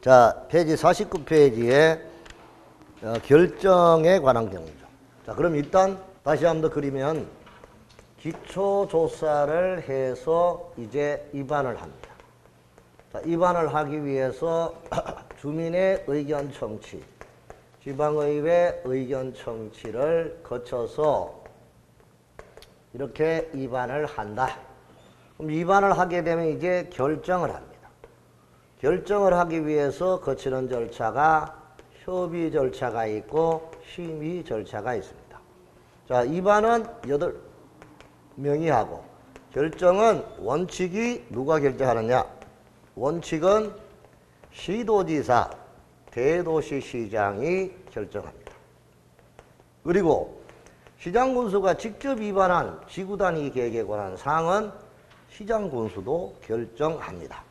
자, 페이지 49페이지에 결정에 관한 경우죠. 자, 그럼 일단 다시 한번 더 그리면 기초조사를 해서 이제 입안을 합니다. 자, 입안을 하기 위해서 주민의 의견 청취, 지방의회 의견 청취를 거쳐서 이렇게 입안을 한다. 그럼 입안을 하게 되면 이제 결정을 합니다. 결정을 하기 위해서 거치는 절차가 협의 절차가 있고 심의 절차가 있습니다. 자, 입안은 8명이 하고 결정은 원칙이 누가 결정하느냐? 원칙은 시도지사, 대도시시장이 결정합니다. 그리고 시장군수가 직접 입안한 지구단위 계획에 관한 사항은 시장군수도 결정합니다.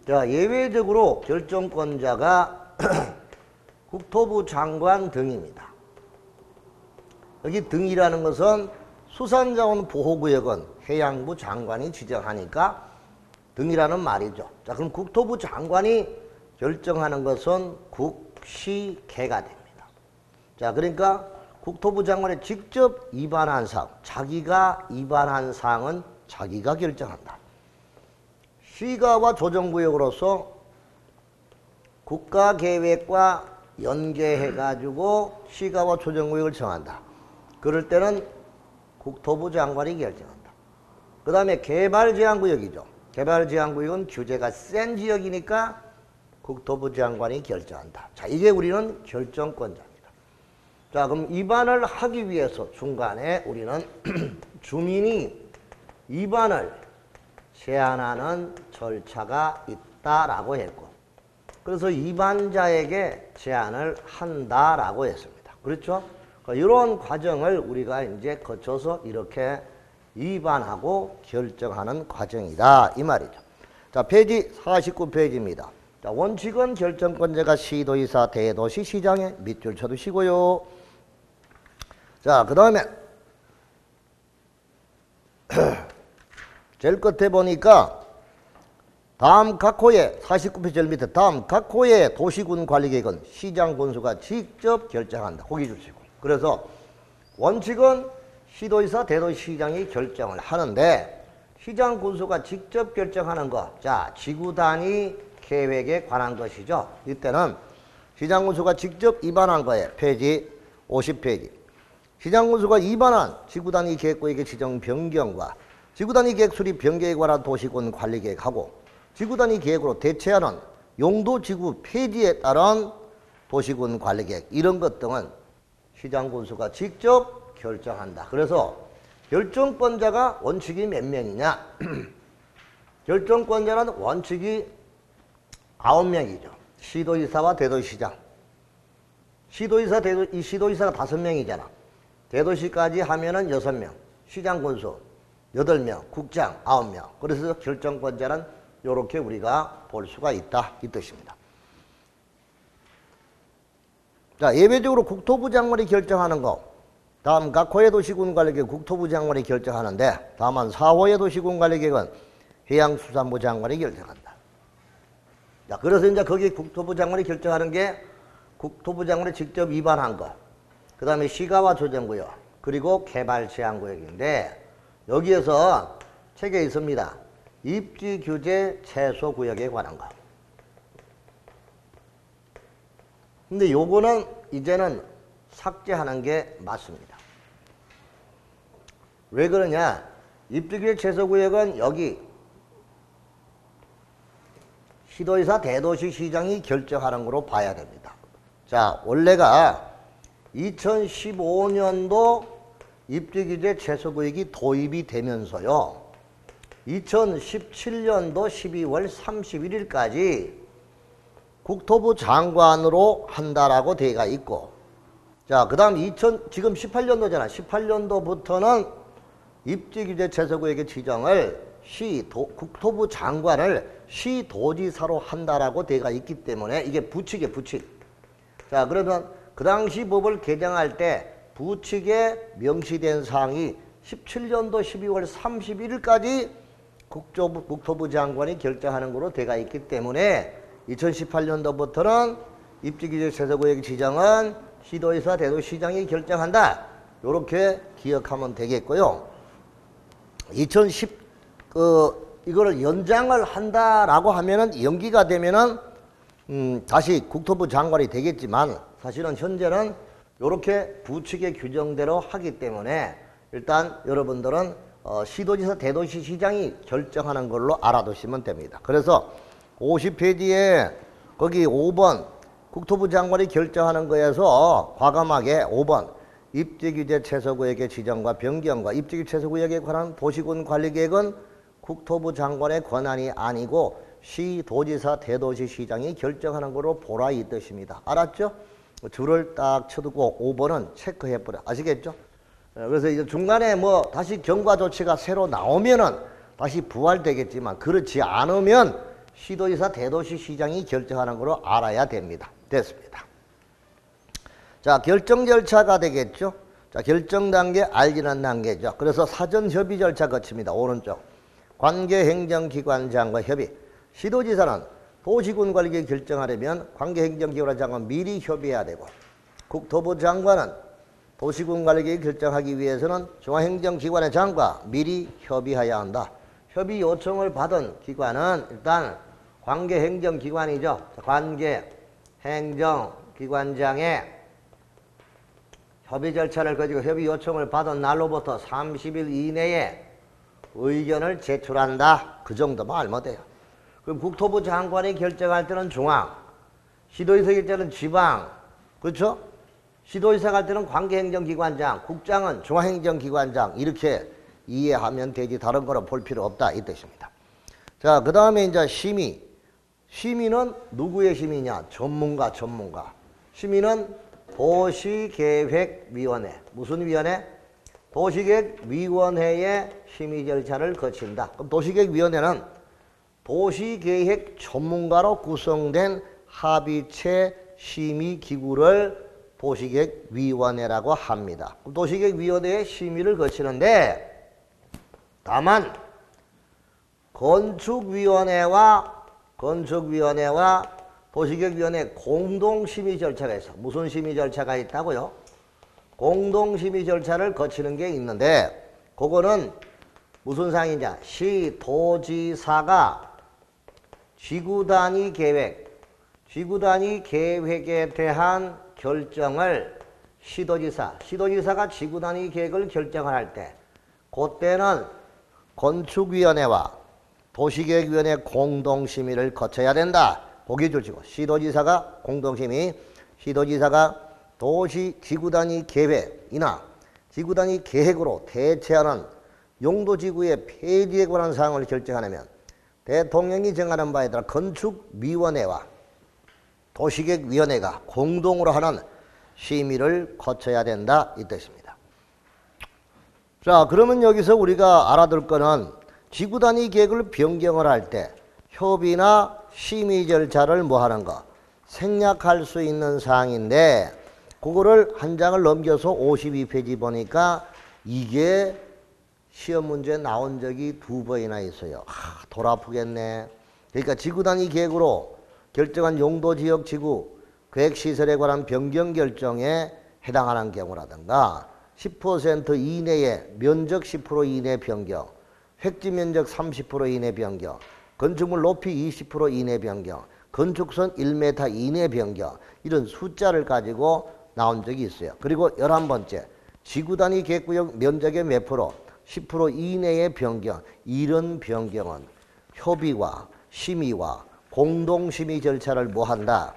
자, 예외적으로 결정권자가 국토부 장관 등입니다. 여기 등이라는 것은 수산자원 보호구역은 해양부 장관이 지정하니까 등이라는 말이죠. 자, 그럼 국토부 장관이 결정하는 것은 국시개가 됩니다. 자, 그러니까 국토부 장관이 직접 입안한 사항, 자기가 입안한 사항은 자기가 결정한다. 시가와 조정구역으로서 국가계획과 연계해가지고 시가와 조정구역을 정한다. 그럴 때는 국토부 장관이 결정한다. 그 다음에 개발제한구역이죠. 개발제한구역은 규제가 센 지역이니까 국토부 장관이 결정한다. 자, 이게 우리는 결정권자입니다. 자, 그럼 입안을 하기 위해서 중간에 우리는 주민이 입안을 제한하는 절차가 있다라고 했고, 그래서 입안자에게 제한을 한다라고 했습니다. 그렇죠? 이런 과정을 우리가 이제 거쳐서 이렇게 입안하고 결정하는 과정이다 이 말이죠. 자, 페이지 49페이지입니다. 자, 원칙은 결정권자가 시도의사, 대도시시장에 밑줄 쳐두시고요. 자, 그 다음에 제일 끝에 보니까 다음 각 호의 49페이지 제일 밑에 다음 각 호의 도시군 관리계획은 시장군수가 직접 결정한다. 거기 주시고. 그래서 원칙은 시도의사, 대도시시장이 결정을 하는데 시장군수가 직접 결정하는 것. 자, 지구단위 계획에 관한 것이죠. 이때는 시장군수가 직접 입안한 거에 페이지 50페이지. 시장군수가 입안한 지구단위 계획구역의 지정 변경과 지구단위 계획 수립 변경에 관한 도시군 관리계획하고 지구단위 계획으로 대체하는 용도지구 폐지에 따른 도시군 관리계획 이런 것 등은 시장군수가 직접 결정한다. 그래서 결정권자가 원칙이 몇 명이냐? 결정권자는 원칙이 9명이죠. 시도의사와 대도시시장. 시도의사, 이 시도의사가 5명이잖아. 대도시까지 하면은 6명. 시장군수 8명, 국장 9명. 그래서 결정권자는 이렇게 우리가 볼 수가 있다 이 뜻입니다. 자, 예외적으로 국토부 장관이 결정하는 거. 다음 각 호의 도시군 관리계획 국토부 장관이 결정하는데 다만 4호의 도시군 관리계획은 해양수산부 장관이 결정한다. 자, 그래서 이제 거기 국토부 장관이 결정하는 게 국토부 장관이 직접 입안한 거. 그 다음에 시가와 조정구역 그리고 개발제한구역인데 여기에서 책에 있습니다. 입지규제 최소구역에 관한 거. 근데 요거는 이제는 삭제하는 게 맞습니다. 왜 그러냐? 입지규제 최소구역은 여기 시도의사, 대도시시장이 결정하는 거로 봐야 됩니다. 자, 원래가 2015년도 입지규제 최소구역이 도입이 되면서요. 2017년도 12월 31일까지 국토부 장관으로 한다라고 되어 있고, 자, 그 다음 지금 18년도잖아. 18년도부터는 입지규제 최소구역의 지정을 국토부 장관을 시도지사로 한다라고 되어 있기 때문에 이게 부칙이에요, 부칙. 자, 그러면 그 당시 법을 개정할 때 부칙에 명시된 사항이 17년도 12월 31일까지 국토부 장관이 결정하는 거로 되어 있기 때문에 2018년도부터는 입지규제 최저구역 지정은 시도의사 대도시장이 결정한다. 요렇게 기억하면 되겠고요. 이거를 연장을 한다라고 하면은 연기가 되면은 다시 국토부 장관이 되겠지만 사실은 현재는 요렇게 부칙의 규정대로 하기 때문에 일단 여러분들은 시도지사 대도시시장이 결정하는 걸로 알아두시면 됩니다. 그래서 50페이지에 거기 5번 국토부 장관이 결정하는 거에서 과감하게 5번 입지규제 최소구역의 지정과 변경과 입지규제 최소구역에 관한 도시군 관리계획은 국토부 장관의 권한이 아니고 시도지사 대도시시장이 결정하는 거로 보라 이 뜻입니다. 알았죠? 줄을 딱 쳐두고 5번은 체크해버려. 아시겠죠? 그래서 이제 중간에 뭐 다시 경과 조치가 새로 나오면은 다시 부활되겠지만 그렇지 않으면 시도지사 대도시시장이 결정하는 거로 알아야 됩니다. 됐습니다. 자, 결정 절차가 되겠죠. 자, 결정 단계, 알지는 단계죠. 그래서 사전 협의 절차 거칩니다. 오른쪽. 관계 행정기관장과 협의. 시도지사는 도시군 관리계획 결정하려면 관계 행정기관장과 미리 협의해야 되고, 국토부 장관은 도시군 관리계획 결정하기 위해서는 중앙행정기관의 장과 미리 협의해야 한다. 협의 요청을 받은 기관은 일단 관계행정기관이죠. 관계행정기관장의 협의 절차를 거치고 협의 요청을 받은 날로부터 30일 이내에 의견을 제출한다. 그 정도만 알면 돼요. 그럼 국토부 장관이 결정할 때는 중앙, 시도지사 결정은 지방, 그렇죠? 시도지사 갈 때는 관계행정기관장, 국장은 중앙행정기관장 이렇게 이해하면 되지 다른 거로 볼 필요 없다 이 뜻입니다. 자, 그 다음에 이제 심의. 심의는 누구의 심의냐? 전문가. 심의는 도시계획위원회. 무슨 위원회? 도시계획위원회의 심의 절차를 거친다. 그럼 도시계획위원회는 도시계획 전문가로 구성된 합의체 심의기구를 도시계획위원회라고 합니다. 도시계획위원회의 심의를 거치는데 다만 건축위원회와 도시계획위원회 공동심의 절차가 있어. 무슨 심의 절차가 있다고요? 공동심의 절차를 거치는 게 있는데 그거는 무슨 사항이냐? 시도지사가 지구단위 계획에 대한 결정을 시도지사가 지구단위 계획을 결정을 할 때 그때는 건축위원회와 도시계획위원회 공동심의를 거쳐야 된다. 보기 줄치고 시도지사가 공동심의, 시도지사가 지구단위 계획이나 지구단위 계획으로 대체하는 용도지구의 폐지에 관한 사항을 결정하려면 대통령이 정하는 바에 따라 건축위원회와 도시계획위원회가 공동으로 하는 심의를 거쳐야 된다 이 뜻입니다. 자, 그러면 여기서 우리가 알아둘 거는 지구단위 계획을 변경을 할 때 협의나 심의 절차를 뭐 하는 거 생략할 수 있는 사항인데 그거를 한 장을 넘겨서 52페이지 보니까 이게 시험 문제에 나온 적이 2번이나 있어요. 돌 아프겠네. 그러니까 지구단위 계획으로 결정한 용도지역 지구 계획시설에 관한 변경 결정에 해당하는 경우라든가 10% 이내의 면적 10% 이내 변경, 획지면적 30% 이내 변경, 건축물 높이 20% 이내 변경, 건축선 1m 이내 변경 이런 숫자를 가지고 나온 적이 있어요. 그리고 11번째 지구단위 계획구역 면적의 몇 프로 10% 이내의 변경 이런 변경은 협의와 심의와 공동심의 절차를 뭐 한다?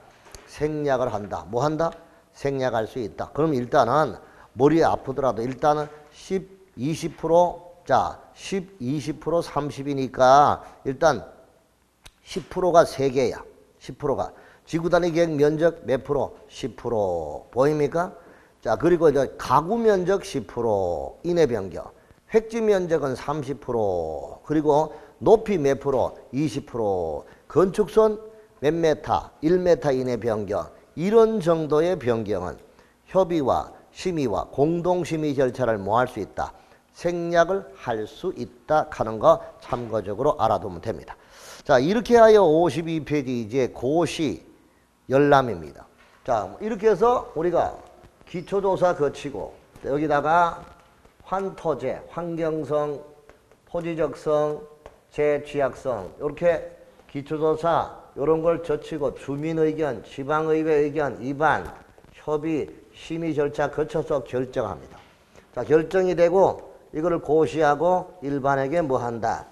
생략을 한다. 뭐 한다? 생략할 수 있다. 그럼 일단은 머리 아프더라도 일단은 10, 20% 자 10, 20%, 30이니까 일단 10%가 3개야. 10%가. 지구단위 계획 면적 몇 프로? 10%. 보입니까? 자, 그리고 이제 가구 면적 10% 이내 변경. 획지 면적은 30%. 그리고 높이 몇 프로? 20%. 건축선 몇 메타? 1m 이내 변경. 이런 정도의 변경은 협의와 심의와 공동심의 절차를 뭐 할 수 있다? 생략을 할 수 있다 하는 거 참고적으로 알아두면 됩니다. 자, 이렇게 하여 52페이지 이제 고시 열람입니다. 자, 이렇게 해서 우리가 기초조사 거치고 여기다가 환토제, 환경성, 토지적성, 재취약성 이렇게 기초조사 이런 걸 거치고 주민의견, 지방의회 의견, 입안, 협의, 심의 절차 거쳐서 결정합니다. 자, 결정이 되고 이거를 고시하고 일반에게 뭐 한다?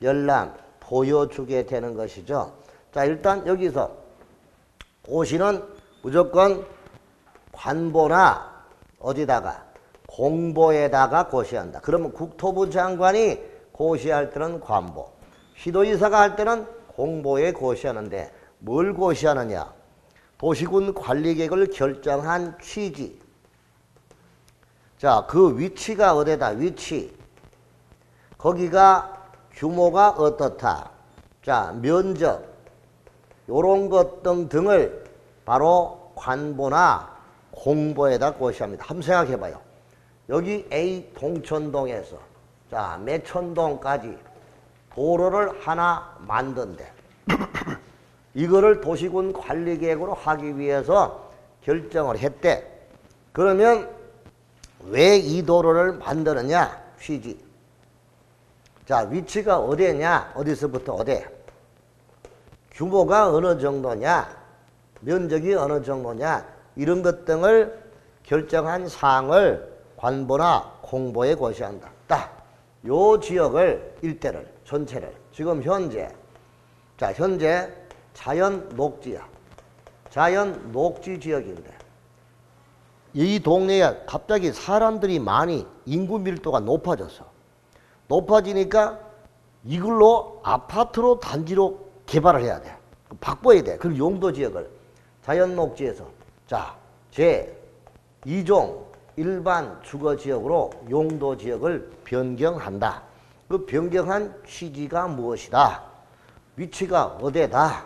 열람, 보여주게 되는 것이죠. 자, 일단 여기서 고시는 무조건 관보나 어디다가 공보에다가 고시한다. 그러면 국토부 장관이 고시할 때는 관보, 시도지사가 할 때는 공보에 고시하는데 뭘 고시하느냐? 도시군 관리계획을 결정한 취지. 자, 그 위치가 어디다? 위치. 거기가 규모가 어떻다. 자, 면적. 요런 것 등을 바로 관보나 공보에다 고시합니다. 한번 생각해 봐요. 여기 A 동천동에서 자, 매천동까지 도로를 하나 만든대. 이거를 도시군 관리계획으로 하기 위해서 결정을 했대. 그러면 왜 이 도로를 만드느냐? 취지. 자, 위치가 어디냐? 어디서부터 어디? 규모가 어느 정도냐? 면적이 어느 정도냐? 이런 것 등을 결정한 사항을 관보나 공보에 고시한다. 딱 요 지역을 일대를 전체를 지금 현재 자, 현재 자연 녹지야. 자연 녹지 지역인데 이 동네에 갑자기 사람들이 많이 인구 밀도가 높아졌어. 높아지니까 이걸로 아파트로 단지로 개발을 해야 돼. 바꿔야 돼. 그럼 용도 지역을 자연 녹지에서 자, 제 2종 일반 주거 지역으로 용도 지역을 변경한다. 그 변경한 취지가 무엇이다? 위치가 어디다?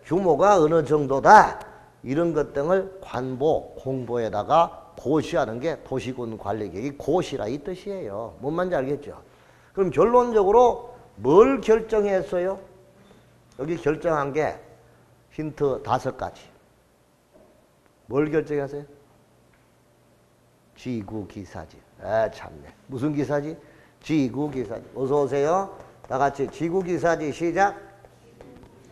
규모가 어느 정도다? 이런 것 등을 관보, 공보에다가 고시하는 게 도시군 관리계획이 고시라 이 뜻이에요. 뭔 말인지 알겠죠? 그럼 결론적으로 뭘 결정했어요? 여기 결정한 게 힌트 5가지. 뭘 결정했어요? 지구기사지. 참네. 무슨 기사지? 지구기사지. 어서 오세요. 다 같이 지구기사지 시작.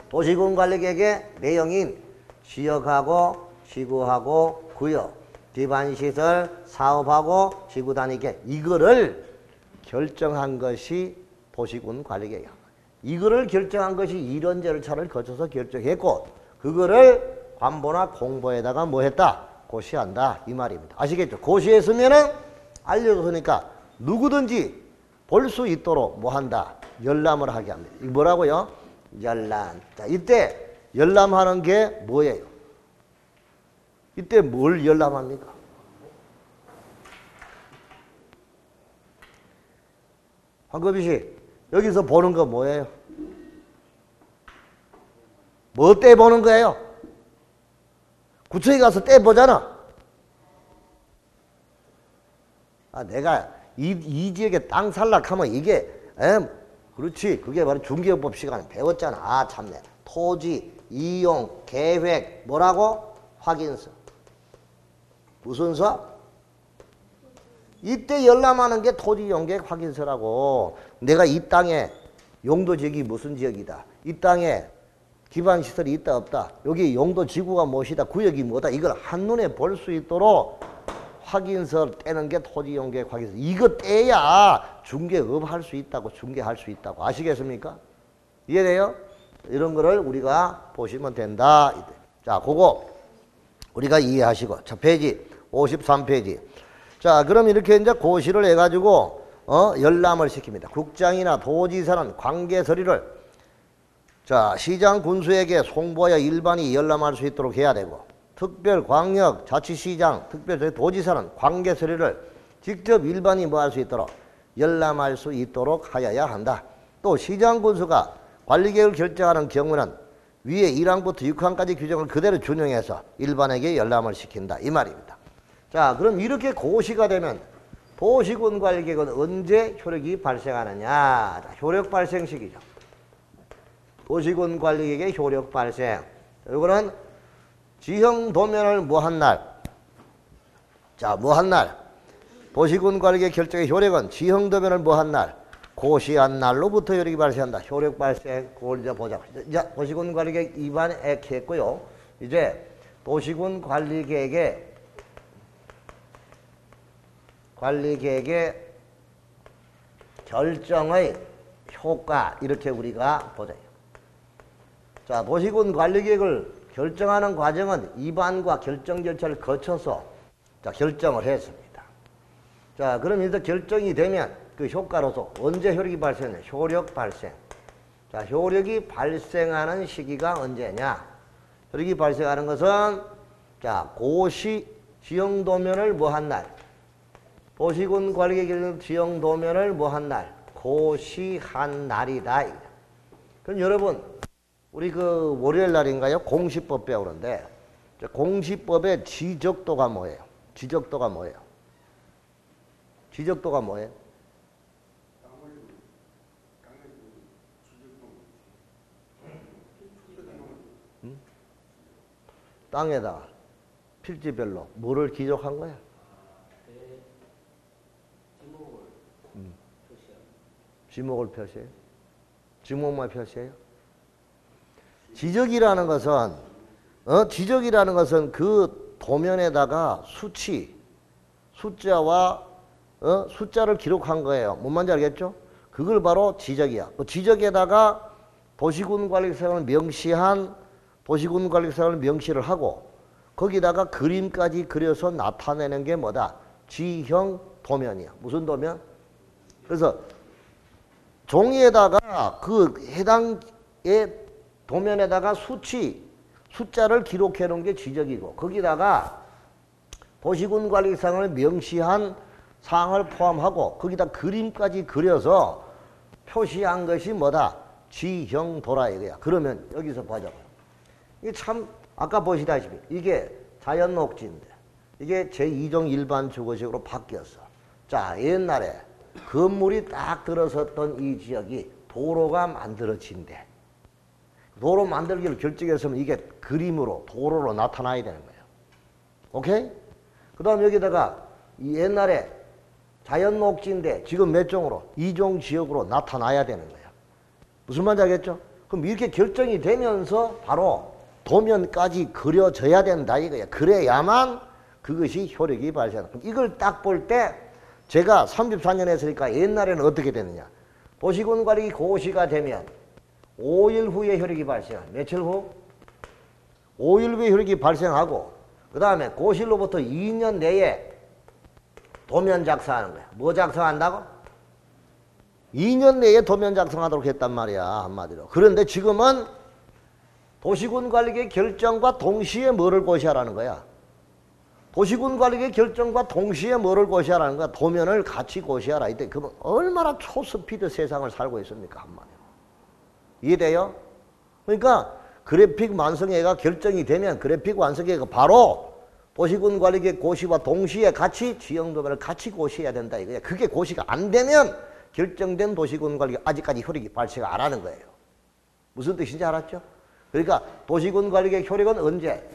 도시군 관리계획의 내용인 지역하고 지구하고 구역, 기반시설, 사업하고 지구단위계획 이거를 결정한 것이 도시군 관리계획이야. 이거를 결정한 것이 이런 절차를 거쳐서 결정했고 그거를 관보나 공보에다가 뭐 했다? 고시한다 이 말입니다. 아시겠죠? 고시했으면은 알려줬으니까 누구든지 볼 수 있도록 뭐 한다? 열람을 하게 합니다. 이거 뭐라고요? 열람. 자, 이때 열람하는 게 뭐예요? 이때 뭘 열람합니까? 황급희 씨, 여기서 보는 거 뭐예요? 뭐 떼 보는 거예요? 구청에 가서 떼 보잖아. 아, 내가 이 지역에 땅 살락하면 이게, 그렇지. 그게 바로 중개법 시간에 배웠잖아. 아, 참네. 토지, 이용, 계획, 뭐라고? 확인서. 무슨 서? 이때 열람하는 게 토지 이용 계획 확인서라고. 내가 이 땅에 용도 지역이 무슨 지역이다. 이 땅에 기반시설이 있다 없다. 여기 용도 지구가 무엇이다. 구역이 뭐다. 이걸 한눈에 볼 수 있도록 확인서 떼는 게 토지 이용 계획 확인서. 이거 떼야 중개업 할 수 있다고. 중개할 수 있다고. 아시겠습니까? 이해돼요? 이런 거를 우리가 보시면 된다. 자, 그거 우리가 이해하시고. 자, 페이지 53페이지. 자, 그럼 이렇게 이제 고시를 해가지고 열람을 시킵니다. 국장이나 도지사는 관계 서류를 자, 시장 군수에게 송부하여 일반이 열람할 수 있도록 해야 되고 특별 광역 자치시장 특별 도지사는 관계 서류를 직접 일반이 뭐 할 수 있도록 열람할 수 있도록 하여야 한다. 또 시장 군수가 관리계획을 결정하는 경우는 위에 1항부터 6항까지 규정을 그대로 준용해서 일반에게 열람을 시킨다. 이 말입니다. 자, 그럼 이렇게 고시가 되면 도시군 관리계획은 언제 효력이 발생하느냐? 자, 효력 발생 시기죠. 도시군 관리계획의 효력 발생. 이거는 지형 도면을 뭐 한 날. 자, 뭐 한 날. 도시군 관리계획 결정의 효력은 지형 도면을 뭐 한 날. 고시한 날로부터 효력이 발생한다. 효력 발생. 그걸 이제 보자. 자, 도시군 관리계획 위반 했고요. 이제 도시군 관리계획의 결정의 효과 이렇게 우리가 보자. 자, 도시군 관리계획을 결정하는 과정은 위반과 결정 절차를 거쳐서 자, 결정을 했습니다. 자, 그럼 이제 결정이 되면 그 효과로서 언제 효력이 발생해? 효력 발생. 자, 효력이 발생하는 시기가 언제냐? 효력이 발생하는 것은 자, 고시 지형도면을 뭐 한 날. 도시군 관리계획 지형도면을 뭐 한 날. 고시한 날이다. 그럼 여러분 우리 그 월요일 날인가요? 공시법 배우는데 공시법의 지적도가 뭐예요? 지적도가 뭐예요? 지적도가 뭐예요? 땅에다가 필지별로 뭐를 기록한 거야? 지목을 표시해요? 지목만 표시해요? 지적이라는 것은 그 도면에다가 숫자를 기록한 거예요. 뭔 말인지 알겠죠? 그걸 바로 지적이야. 그 지적에다가 도시군관리사항을 명시를 하고 거기다가 그림까지 그려서 나타내는 게 뭐다? 지형 도면이야. 무슨 도면? 그래서 종이에다가 그 해당의 도면에다가 숫자를 기록해 놓은 게 지적이고 거기다가 도시군관리사항을 명시한 사항을 포함하고 거기다 그림까지 그려서 표시한 것이 뭐다? 지형도라 이거야. 그러면 여기서 보자고요. 이게 참 아까 보시다시피 이게 자연녹지인데 이게 제2종 일반 주거지역으로 바뀌었어. 자, 옛날에 건물이 딱 들어섰던 이 지역이 도로가 만들어진대. 도로 만들기를 결정했으면 이게 그림으로 도로로 나타나야 되는 거예요. 오케이? 그 다음 여기다가 옛날에 자연녹지인데 지금 몇 종으로? 2종 지역으로 나타나야 되는 거예요. 무슨 말인지 알겠죠? 그럼 이렇게 결정이 되면서 바로 도면까지 그려져야 된다 이거야. 그래야만 그것이 효력이 발생한다. 이걸 딱 볼 때 제가 34년 했으니까 옛날에는 어떻게 되느냐. 도시군관리 고시가 되면 5일 후에 효력이 발생한다. 며칠 후? 5일 후에 효력이 발생하고 그 다음에 고시로부터 2년 내에 도면 작성하는 거야. 뭐 작성한다고? 2년 내에 도면 작성하도록 했단 말이야. 한마디로. 그런데 지금은 도시군관리계획 결정과 동시에 뭐를 고시하라는 거야? 도시군관리계획 결정과 동시에 뭐를 고시하라는 거야? 도면을 같이 고시하라. 이때 그럼 얼마나 초스피드 세상을 살고 있습니까? 한마디로. 이해돼요? 그러니까 그래픽 완성회가 결정이 되면 그래픽 완성회가 바로 도시군관리계획 고시와 동시에 같이 지형도면을 같이 고시해야 된다 이거야. 그게 고시가 안 되면 결정된 도시군관리계획 아직까지 효력이 발생 안 하는 거예요. 무슨 뜻인지 알았죠? 그러니까 도시군관리계획 효력은 언제?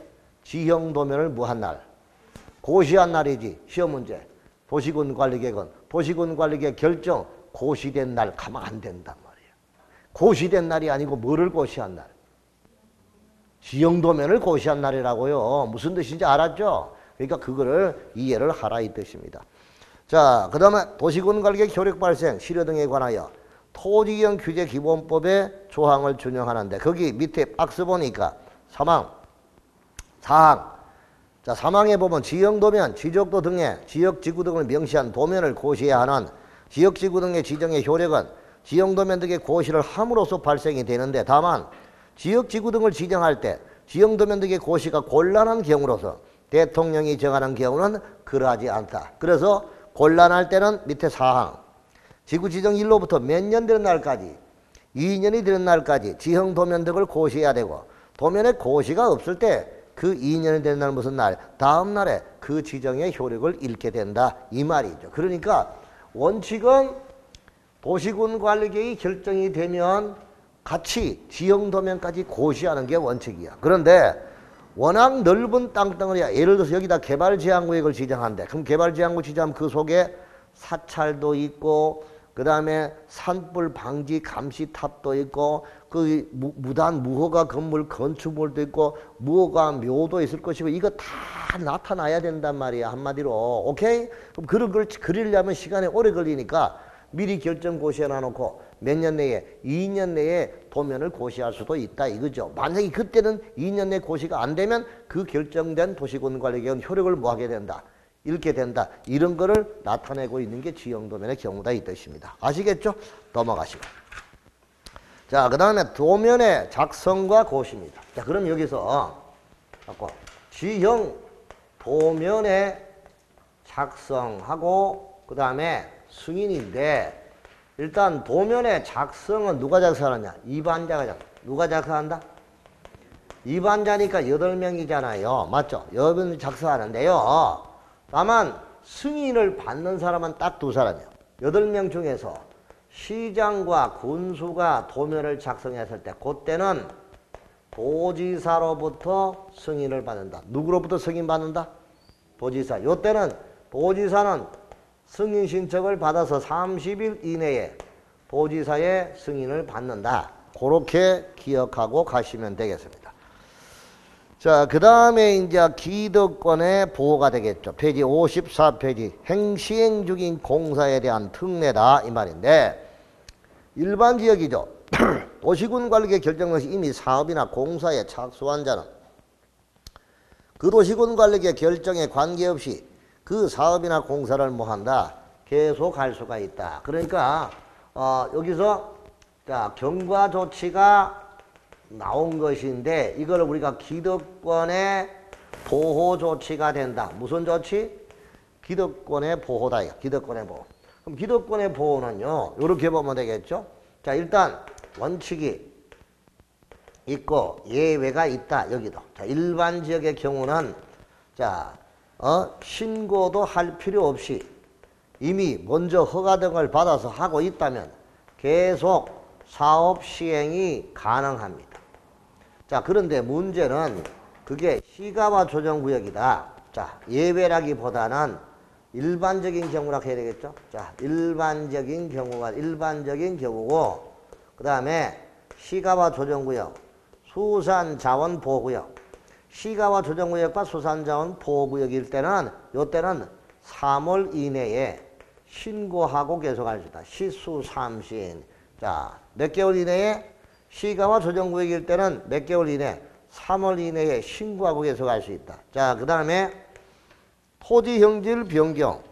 지형도면을 뭐 한 날? 고시한 날이지. 시험 문제. 도시군관리계획은 도시군관리계획 결정 고시된 날 가면 안 된단 말이에요. 고시된 날이 아니고 뭐를 고시한 날? 지형도면을 고시한 날이라고요. 무슨 뜻인지 알았죠? 그러니까 그거를 이해를 하라 이 뜻입니다. 자, 그 다음에 도시군관리계획 효력 발생, 실효 등에 관하여 토지경 규제 기본법의 조항을 준용하는데 거기 밑에 박스 보니까 사항. 자, 사항에 보면 지형도면, 지적도 등의 지역지구 등을 명시한 도면을 고시해야 하는 지역지구 등의 지정의 효력은 지형도면 등의 고시를 함으로써 발생이 되는데 다만 지역지구 등을 지정할 때 지형도면 등의 고시가 곤란한 경우로서 대통령이 정하는 경우는 그러하지 않다. 그래서 곤란할 때는 밑에 사항. 지구지정일로부터 몇 년 되는 날까지 2년이 되는 날까지 지형도면 등을 고시해야 되고 도면에 고시가 없을 때 그 2년이 되는 날 무슨 날? 다음 날에 그 지정의 효력을 잃게 된다. 이 말이죠. 그러니까 원칙은 도시군관리계획이 결정이 되면 같이 지형도면까지 고시하는 게 원칙이야. 그런데 워낙 넓은 땅덩어리야. 예를 들어서 여기다 개발제한구역을 지정한대. 그럼 개발제한구 지정하면 그 속에 사찰도 있고 그 다음에 산불 방지 감시탑도 있고 그 무단 무허가 건물 건축물도 있고 무허가 묘도 있을 것이고 이거 다 나타나야 된단 말이야. 한마디로. 오케이? 그럼 그런 걸 그리려면 시간이 오래 걸리니까 미리 결정 고시해 놔놓고 몇 년 내에 2년 내에 도면을 고시할 수도 있다 이거죠. 만약에 그때는 2년 내 고시가 안 되면 그 결정된 도시군관리계획은 효력을 뭐하게 된다. 잃게 된다. 이런 거를 나타내고 있는 게 지형도면의 경우다 이 뜻입니다. 아시겠죠? 넘어가시고. 자, 그 다음에 도면의 작성과 고시입니다. 자, 그럼 여기서 지형 도면의 작성하고 그 다음에 승인인데 일단 도면의 작성은 누가 작성하느냐? 입안자가 작성. 누가 작성한다? 입안자니까 8명이잖아요. 맞죠? 8명이 작성하는데요. 다만 승인을 받는 사람은 딱 2사람이에요. 8명 중에서 시장과 군수가 도면을 작성했을 때 그때는 도지사로부터 승인을 받는다. 누구로부터 승인 받는다? 도지사. 요때는 도지사는 승인 신청을 받아서 30일 이내에 도지사의 승인을 받는다. 그렇게 기억하고 가시면 되겠습니다. 자, 그 다음에 이제 기득권의 보호가 되겠죠. 페이지 54페이지. 행시행 중인 공사에 대한 특례다 이 말인데 일반 지역이죠. 도시군관리계획 결정 것이 이미 사업이나 공사에 착수한 자는 그 도시군관리계획 결정에 관계없이 그 사업이나 공사를 뭐한다? 계속 할 수가 있다. 그러니까 여기서 자, 경과 조치가 나온 것인데 이걸 우리가 기득권의 보호 조치가 된다. 무슨 조치? 기득권의 보호다. 기득권의 보호. 그럼 기득권의 보호는요. 이렇게 보면 되겠죠. 자, 일단 원칙이 있고 예외가 있다. 여기도. 자, 일반 지역의 경우는 자, 신고도 할 필요 없이 이미 먼저 허가 등을 받아서 하고 있다면 계속 사업 시행이 가능합니다. 자, 그런데 문제는 그게 시가와 조정구역이다. 자, 예외라기보다는 일반적인 경우라 해야 되겠죠. 자, 일반적인 경우고 그 다음에 시가와 조정구역, 수산자원보호구역. 시가와 조정구역과 수산자원보호구역일 때는 요때는 3월 이내에 신고하고 계속할 수 있다. 시수삼신. 자, 몇 개월 이내에 시가와 조정구역일 때는 몇 개월 이내 3월 이내에 신고하고 계속할 수 있다. 자, 그 다음에 토지 형질 변경.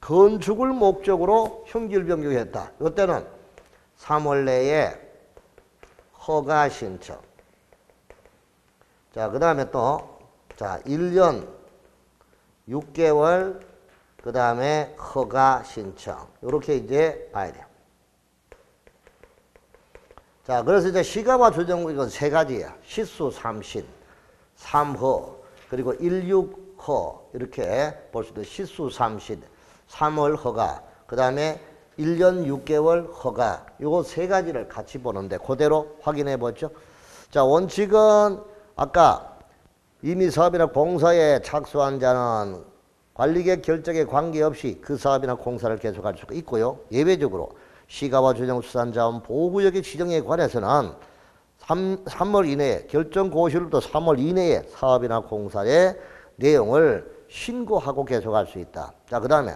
건축을 목적으로 형질 변경했다. 요때는 3월 내에 허가 신청. 자, 그 다음에 또, 자, 1년 6개월, 그 다음에 허가 신청. 요렇게 이제 봐야 돼요. 자, 그래서 이제 시가와 조정구역은 3가지야. 시수 3신, 3허, 그리고 16허. 이렇게 볼 수도 시수 3신, 3월 허가, 그 다음에 1년 6개월 허가. 요거 3가지를 같이 보는데, 그대로 확인해 보죠. 자, 원칙은 아까 이미 사업이나 공사에 착수한 자는 관리계획 결정에 관계없이 그 사업이나 공사를 계속할 수가 있고요. 예외적으로 시가와 조정 수산자원 보호구역의 지정에 관해서는 3월 이내에 결정 고시로부터 3월 이내에 사업이나 공사의 내용을 신고하고 계속할 수 있다. 자, 그 다음에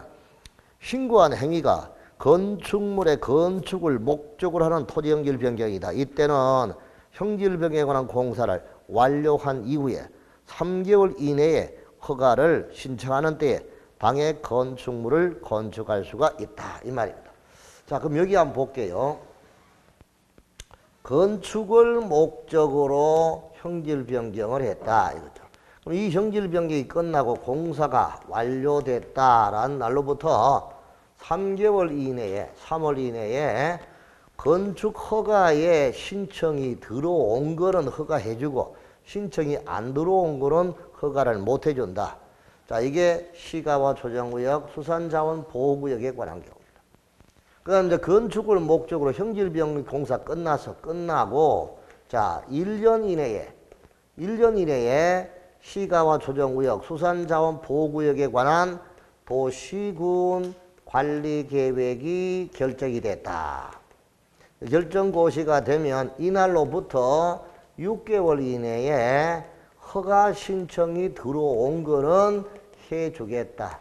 신고한 행위가 건축물의 건축을 목적으로 하는 토지 형질 변경이다. 이때는 형질 변경에 관한 공사를 완료한 이후에 3개월 이내에 허가를 신청하는 때에 당해 건축물을 건축할 수가 있다. 이 말입니다. 자, 그럼 여기 한번 볼게요. 건축을 목적으로 형질 변경을 했다. 이거죠. 그럼 이 형질 변경이 끝나고 공사가 완료됐다라는 날로부터 3개월 이내에, 3월 이내에 건축 허가에 신청이 들어온 거는 허가해주고 신청이 안 들어온 거는 허가를 못 해준다. 자, 이게 시가와 조정구역, 수산자원 보호구역에 관한 경우입니다. 그다음 이제 건축을 목적으로 형질병 공사 끝나고 자 1년 이내에 시가와 조정구역, 수산자원 보호구역에 관한 도시군 관리계획이 결정이 됐다. 결정고시가 되면 이날로부터 6개월 이내에 허가 신청이 들어온 거는 해주겠다.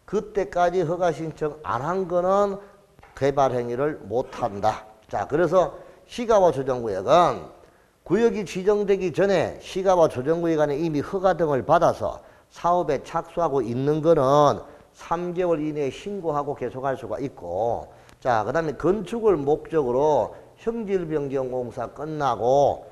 그때까지 허가 신청 안 한 거는 개발 행위를 못한다. 자, 그래서 시가와 조정구역은 구역이 지정되기 전에 시가와 조정구역 안에 이미 허가 등을 받아서 사업에 착수하고 있는 거는 3개월 이내에 신고하고 계속할 수가 있고, 자, 그 다음에 건축을 목적으로 형질변경공사 끝나고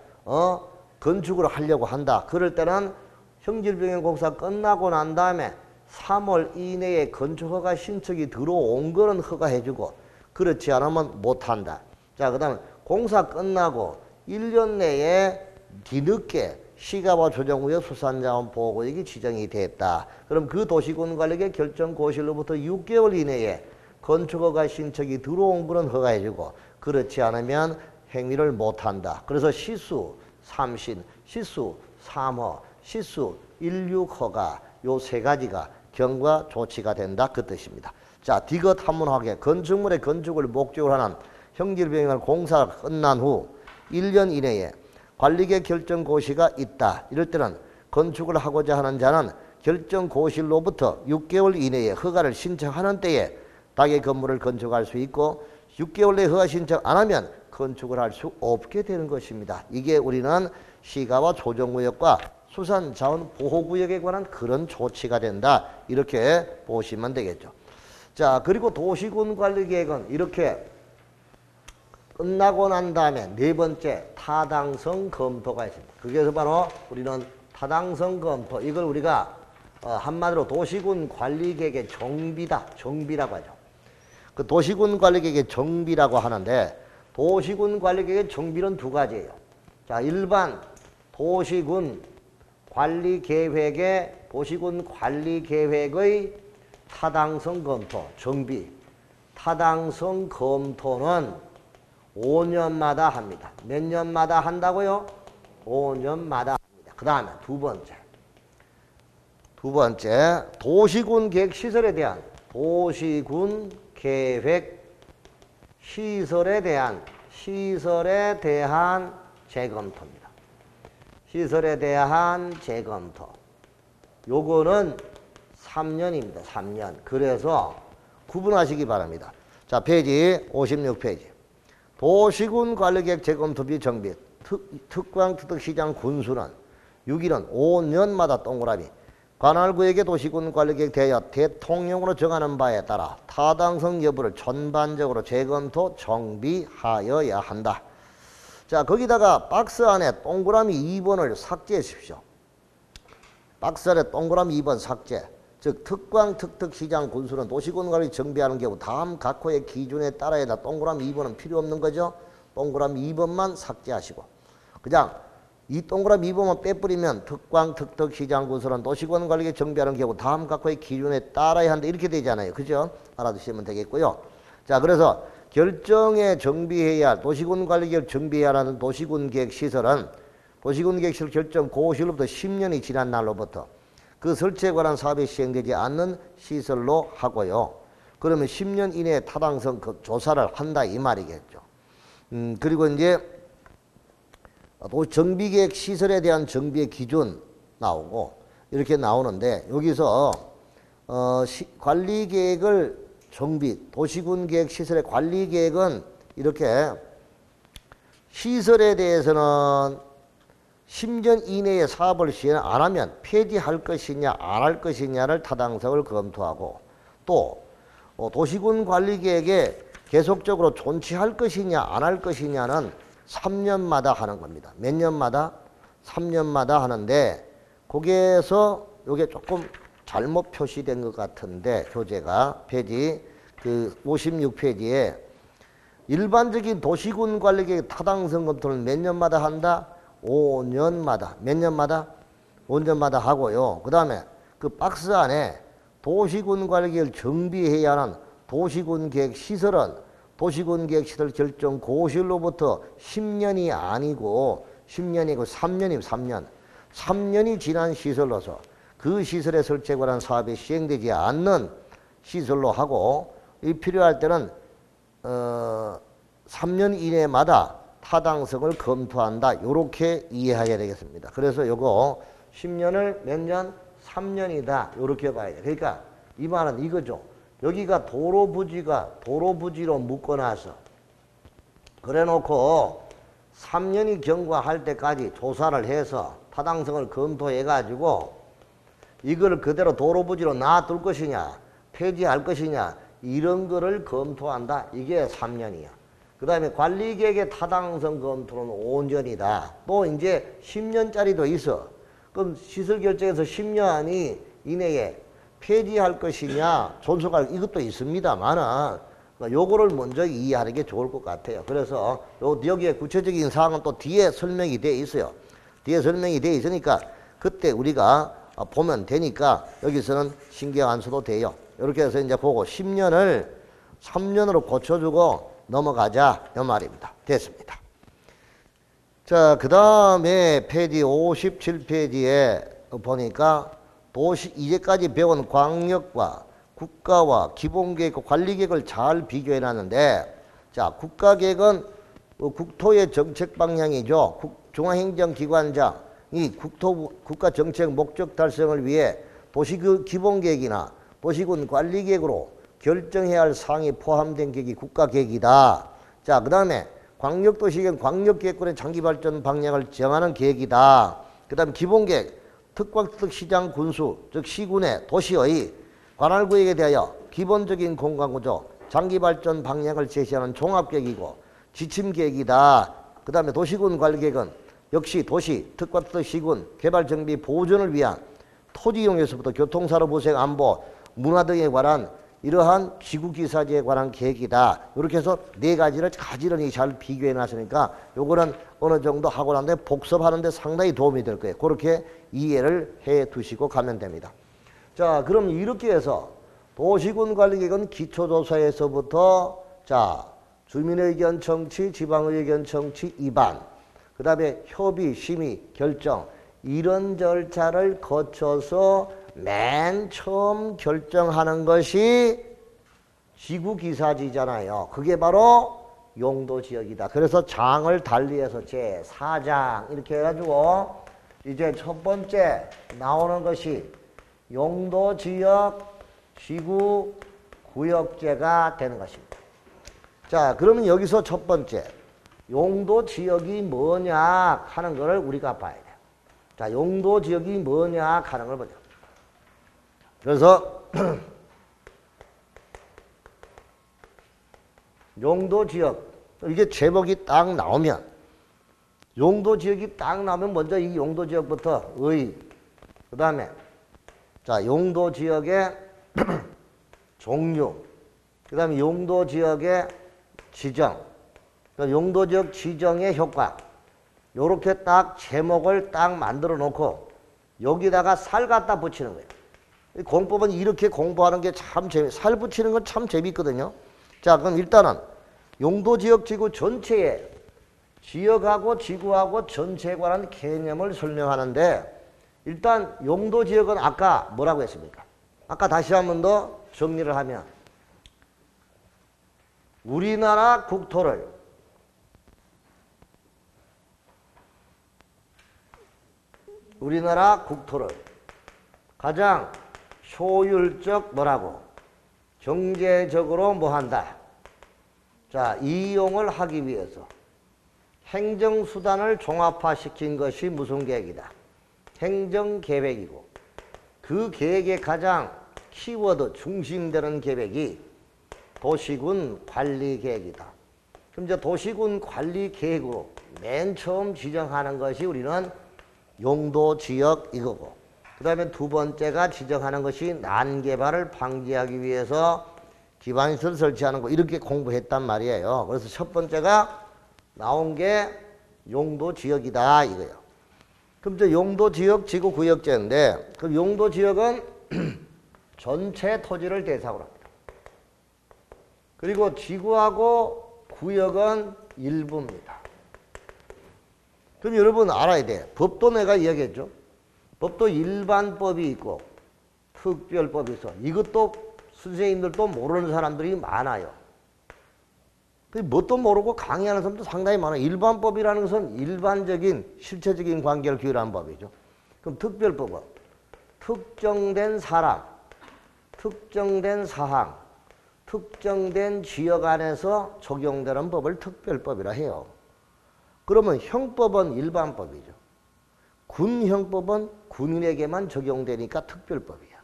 건축을 하려고 한다. 그럴 때는 형질변경공사 끝나고 난 다음에 3월 이내에 건축허가 신청이 들어온 거는 허가해주고 그렇지 않으면 못한다. 자, 그 다음에 공사 끝나고 1년 내에 뒤늦게 시가와 조정구역 수산자원 보호구역이 지정이 됐다. 그럼 그 도시군관리계 결정고시로부터 6개월 이내에 건축허가 신청이 들어온 거는 허가해주고 그렇지 않으면 행위를 못한다. 그래서 시수 3신, 시수 3허, 시수 16허가 요 세 가지가 경과 조치가 된다. 그 뜻입니다. 자, 디귿 한문학에 건축물의 건축을 목적으로 하는 형질병행할 공사가 끝난 후 1년 이내에 관리계 결정고시가 있다. 이럴 때는 건축을 하고자 하는 자는 결정고시로부터 6개월 이내에 허가를 신청하는 때에 당의 건물을 건축할 수 있고 6개월 내에 허가 신청 안 하면 건축을 할 수 없게 되는 것입니다. 이게 우리는 시가와 조정구역과 수산자원보호구역에 관한 그런 조치가 된다. 이렇게 보시면 되겠죠. 자, 그리고 도시군관리계획은 이렇게 끝나고 난 다음에 네 번째 타당성 검토가 있습니다. 그래서 바로 우리는 타당성 검토, 이걸 우리가 한마디로 도시군관리계획의 정비다. 정비라고 하죠. 그 도시군관리계획의 정비라고 하는데 도시군관리계획의 정비는 두 가지예요. 자, 일반 도시군관리계획의 타당성 검토, 정비. 타당성 검토는 5년마다 합니다. 몇 년마다 한다고요? 5년마다 합니다. 그 다음에 두 번째 도시군계획 시설에 대한 도시군계획 시설에 대한 재검토입니다. 시설에 대한 재검토. 요거는 3년입니다. 3년. 그래서 구분하시기 바랍니다. 자, 페이지 56페이지. 도시군관리계획 재검토비 정비 특광특특시장 군수는 6일은 5년마다 동그라미 관할구역의 도시군관리계획 대여 대통령으로 정하는 바에 따라 타당성 여부를 전반적으로 재검토 정비하여야 한다. 자, 거기다가 박스 안에 동그라미 2번을 삭제해 주십시오. 박스 안에 동그라미 2번 삭제. 즉 특광특특시장 군수는 도시군관리 정비하는 경우 다음 각 호의 기준에 따라야 동그라미 2번은 필요 없는 거죠. 동그라미 2번만 삭제하시고 그냥 이 동그라미 2번만 빼버리면 특광특특시장 군수는 도시군관리 정비하는 경우 다음 각 호의 기준에 따라야 한다. 이렇게 되잖아요. 그죠? 알아두시면 되겠고요. 자, 그래서 결정에 정비해야 할 도시군관리계획 정비해야 하는 도시군계획시설은 도시군계획시설 결정 고시로부터 10년이 지난 날로부터 그 설치에 관한 사업이 시행되지 않는 시설로 하고요. 그러면 10년 이내에 타당성 조사를 한다 이 말이겠죠. 그리고 이제 정비계획 시설에 대한 정비의 기준 나오고 이렇게 나오는데 여기서 관리계획을 정비, 도시군계획 시설의 관리계획은 이렇게 시설에 대해서는 10년 이내에 사업을 시행 안 하면 폐지할 것이냐 안 할 것이냐를 타당성을 검토하고 또 도시군관리계획에 계속적으로 존치할 것이냐 안 할 것이냐는 3년마다 하는 겁니다. 몇 년마다? 3년마다 하는데 거기에서 이게 조금 잘못 표시된 것 같은데 교재가 페이지 56페이지에 일반적인 도시군관리계획 타당성 검토를 몇 년마다 한다? 5년마다. 몇 년마다? 5년마다 하고요. 그 다음에 그 박스 안에 도시군관리계획을 정비해야 하는 도시군계획 시설은 도시군계획시설 결정 고시로부터 10년이 아니고 10년이고 3년이고 3년. 3년이 지난 시설로서 그 시설의 설치에 관한 사업이 시행되지 않는 시설로 하고 이 필요할 때는 3년 이내마다 타당성을 검토한다. 요렇게 이해해야 되겠습니다. 그래서 요거 10년을 몇 년? 3년이다. 요렇게 봐야 돼. 그러니까 이 말은 이거죠. 여기가 도로부지로 묶어놔서 그래 놓고 3년이 경과할 때까지 조사를 해서 타당성을 검토해 가지고 이걸 그대로 도로부지로 놔둘 것이냐 폐지할 것이냐 이런 거를 검토한다. 이게 3년이야. 그 다음에 관리계획의 타당성 검토는 5년이다. 또 이제 10년짜리도 있어. 그럼 시설결정에서 10년 이내에 폐지할 것이냐 존속할 이것도 있습니다만은 요거를 먼저 이해하는 게 좋을 것 같아요. 그래서 여기에 구체적인 사항은 또 뒤에 설명이 돼 있어요. 뒤에 설명이 돼 있으니까 그때 우리가 보면 되니까 여기서는 신경 안 써도 돼요. 이렇게 해서 이제 보고 10년을 3년으로 고쳐주고 넘어가자 이 말입니다. 됐습니다. 자, 그 다음에 페이지 57페이지에 보니까 도시 이제까지 배운 광역과 국가와 기본계획과 관리계획을 잘 비교해 놨는데, 자, 국가계획은 국토의 정책 방향이죠. 중앙행정기관장이 국가 정책 목적 달성을 위해 도시 기본계획이나 도시군 관리계획으로 결정해야 할 사항이 포함된 계획이 국가계획이다. 자, 그 다음에 광역도시계획은 광역계획권의 장기발전 방향을 정하는 계획이다. 그 다음에 기본계획, 특곽특 시장 군수, 즉 시군의 도시의 관할구역에 대하여 기본적인 공간구조, 장기발전 방향을 제시하는 종합계획이고 지침계획이다. 그 다음에 도시군 관리계획은 역시 도시, 특곽특 시군, 개발정비 보존을 위한 토지이용에서부터 교통사로 부생 안보, 문화 등에 관한 이러한 기구기사지에 관한 계획이다. 이렇게 해서 네 가지를 가지런히 잘 비교해 놨으니까 요거는 어느 정도 하고 난 다음에 복습하는 데 상당히 도움이 될 거예요. 그렇게 이해를 해 두시고 가면 됩니다. 자, 그럼 이렇게 해서 도시군관리계획은 기초조사에서부터 자, 주민의견 청취, 지방의견 청취, 입안, 그 다음에 협의, 심의, 결정 이런 절차를 거쳐서 맨 처음 결정하는 것이 지구기사지잖아요. 그게 바로 용도지역이다. 그래서 장을 달리해서 제4장 이렇게 해가지고 이제 첫 번째 나오는 것이 용도지역 지구구역제가 되는 것입니다. 자, 그러면 여기서 첫 번째 용도지역이 뭐냐 하는 것을 우리가 봐야 돼요. 자, 용도지역이 뭐냐 하는 걸 보자. 그래서 용도지역 이게 제목이 딱 나오면 용도지역이 딱 나오면 먼저 이 용도지역부터 그 다음에 자 용도지역의 종류 그 다음에 용도지역의 지정 용도지역 지정의 효과 요렇게 딱 제목을 딱 만들어 놓고 여기다가 살 갖다 붙이는 거예요. 공법은 이렇게 공부하는 게 참 살 붙이는 건 참 재밌거든요. 자, 그럼 일단은 용도지역 지구 전체에 지역하고 지구하고 전체에 관한 개념을 설명하는데 일단 용도지역은 아까 뭐라고 했습니까? 아까 다시 한 번 더 정리를 하면 우리나라 국토를 가장 효율적 뭐라고? 경제적으로 뭐 한다? 자, 이용을 하기 위해서 행정수단을 종합화시킨 것이 무슨 계획이다? 행정계획이고 그 계획의 가장 키워드 중심되는 계획이 도시군 관리계획이다. 그럼 이제 도시군 관리계획으로 맨 처음 지정하는 것이 우리는 용도지역 이거고 그 다음에 두 번째가 지정하는 것이 난개발을 방지하기 위해서 기반시설 설치하는 거 이렇게 공부했단 말이에요. 그래서 첫 번째가 나온 게 용도지역이다 이거예요. 그럼 이제 용도지역 지구구역제인데 그 용도지역은 전체 토지를 대상으로 합니다. 그리고 지구하고 구역은 일부입니다. 그럼 여러분 알아야 돼. 법도 내가 이야기했죠. 법도 일반법이 있고 특별법이 있어. 이것도 선생님들도 모르는 사람들이 많아요. 뭣도 모르고 강의하는 사람도 상당히 많아요. 일반법이라는 것은 일반적인 실체적인 관계를 규율하는 법이죠. 그럼 특별법은 특정된 사람, 특정된 사항, 특정된 지역 안에서 적용되는 법을 특별법이라 해요. 그러면 형법은 일반법이죠. 군형법은 군인에게만 적용되니까 특별법이야.